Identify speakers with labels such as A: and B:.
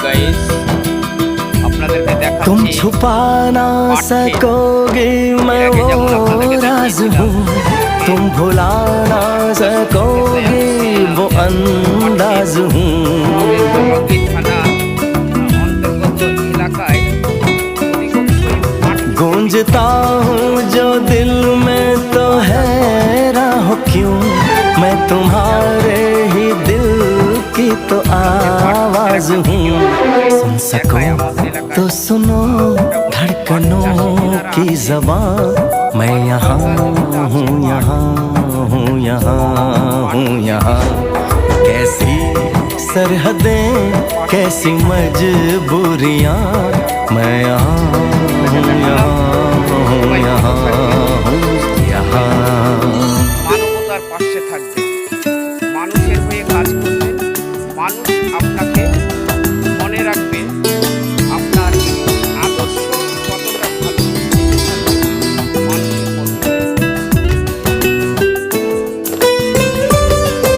A: Guys, আপনাদেরকে দেখাচ্ছি।
B: तुम छुपा ना सकोगे मैं वो राज हूँ, तुम भुला ना सकोगे वो अंदाज हूँ।
A: টঙ্গী থানা অন্তর্গত এলাকায়
B: गूंजता हूँ जो दिल में तो हैरान हो क्यों, मैं तुम्हारे ही दिल की तो आवाज हूँ। सुन सको तो सुनो धड़कनों की ज़बान, मैं यहाँ हूँ, यहाँ हूँ, यहाँ हूँ, यहाँ। कैसी सरहदें कैसी मजबूरियाँ, मैं यहाँ हूँ, यहाँ हूँ, यहाँ हूँ।